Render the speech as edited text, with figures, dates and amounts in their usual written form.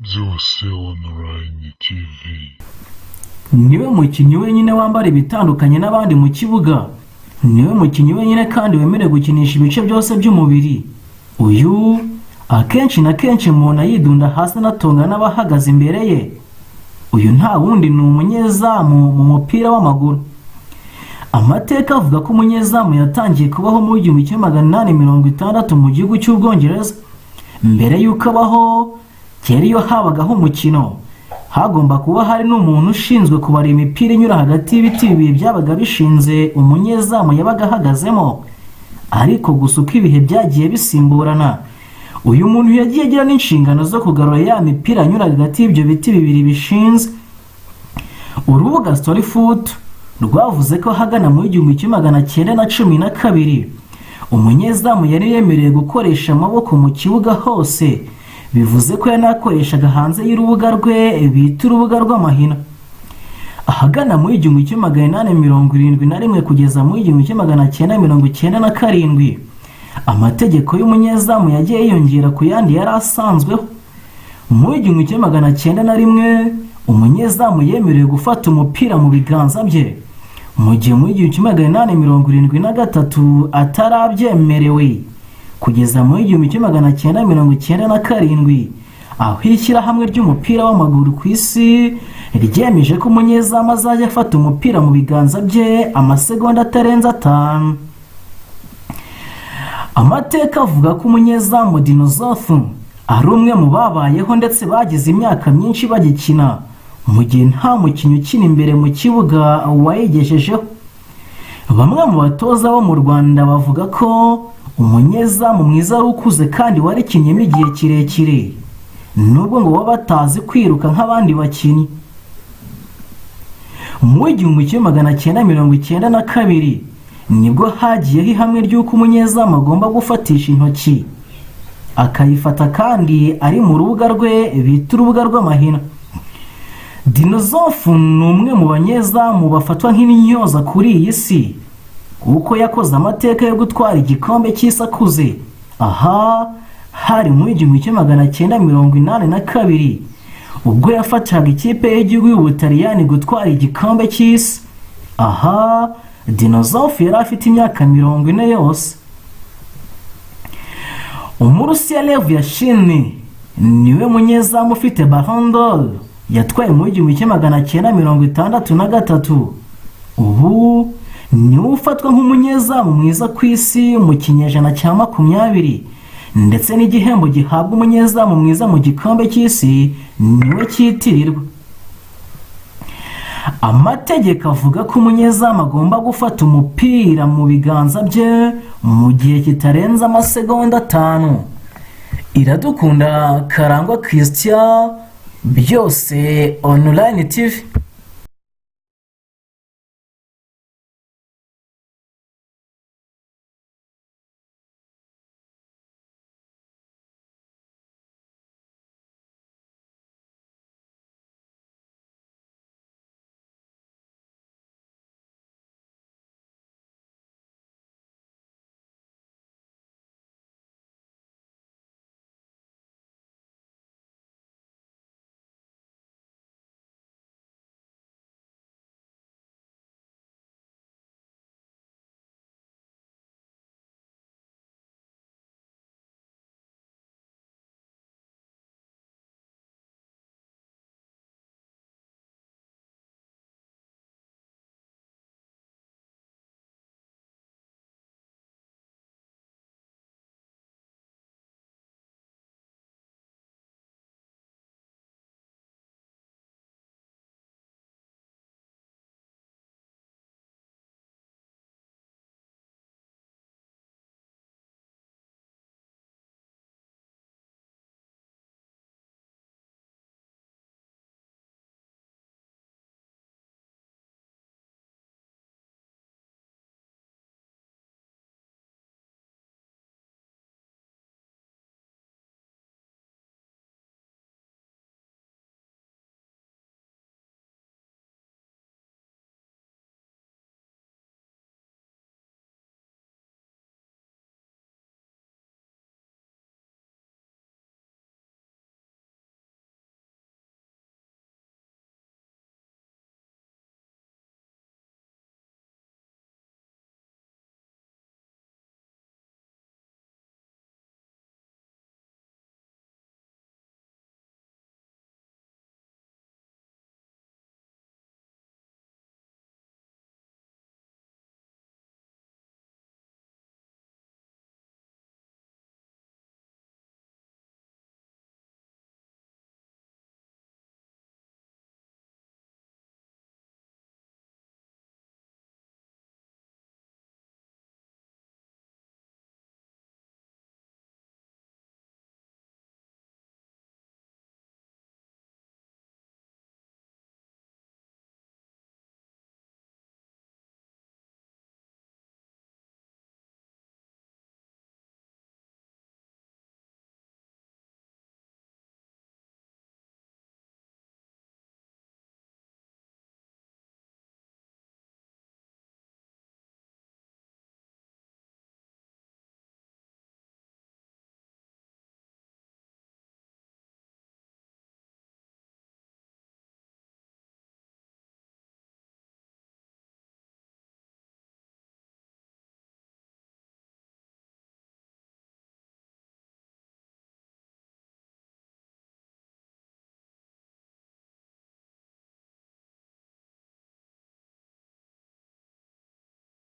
Byose Online TV. Niwe mukinnyi wenyine wambara ibitandukanye n'abandi mu kibuga. Niwe mukinnyi wenyine kandi wemerewe gukinisha ibice byose by'umubiri. Uyu akenshi na kenshi umuntu yidunda hasi anatonga n'abahagaze imbere ye. Uyu nta wundi ni umunyezamu mu mupira w'amaguru. Amateka avuga ko umunyezamu yatangiye kubaho mu 1860 mu gihugu cy'Ubwongereza. Mbere y'uko abaho, kera iyo habagaho umukino, hagomba kuba hari n'umuntu ushinzwe kubara imipira inyura hagati y'ibiti bibiri byabaga bishinze umunyezamu yabaga ahagazemo. Ariko gusa uko ibihe byagiye bisimburana, uyu muntu yagiye agira n'inshingano zo kugarura ya mipira anyura hagati y'ibyo biti bibiri bishinze. Urubuga Storyfoot rwavuze ko hagana mu 1912 umunyezamu yari yemerewe gukoresha amaboko mu kibuga hose, bivuze ko yanakoreshaga hanze y'urubuga rwe bita urubuga rw'amahina. Ahagana mu 1871 kugeza mu 1997 amategeko y'umunyezamu yagiye yiyongera ku yandi yari asanzweho. Mu 1901 umunyezamu yemerewe gufata umupira mu biganza bye, mu gihe mu 1873 atarabyemerewe, kugeza mu 1997 aho ishyirahamwe ry'umupira w'amaguru ku isi ryemeje ko umunyezamu azajya afata umupira mu biganza bye amasegonda atarenze 5. Amateka avuga ko umunyezamu Dinozofu ari umwe mu babayeho ndetse bagize imyaka myinshi bagikina, mu gihe nta mukinnyi ukina imbere mu kibuga wayigejejeho. Bamwe mu batoza bo mu Rwanda bavuga ko umunyezamu mwiza ari ukuze kandi warikinyemo igihe kirekire, nubwo ngo baba batazi kwiruka nk'abandi bakinnyi. Mu 1992 nibwo hagiyeho ihame ry'uko umunyezamu agomba gufatisha intoki, akayifata kandi ari mu rubuga rwe bita urubuga rw'amahina. Dinozofu ni umwe mu banyezamu bafatwa nk'intyoza kuri iyi si, kuko yakoze amateka yo gutwara igikombe cy'isi akuze. Aha hari mu 1982 ubwo yafataga ikipe y'igihugu y'Ubutaliyani gutwara igikombe cy'isi. Aha Dinozofu yari afite imyaka 40 yose. Umurusiya Lev Yashin niwe munyezamu ufite Ballon d'Or yatwaye mu 1963. Ubu niwe ufatwa nk'umunyezamu mwiza ku isi mu kinyejana cya 20, ndetse n'igihembo gihabwa umunyezamu mwiza mu gikombe cy'isi niwe cyitirirwa. Amategeko avuga ko umunyezamu agomba gufata umupira mu biganza bye mu gihe kitarenze amasegonda 5. Iradukunda Karangwa Christian, Byose Online TV.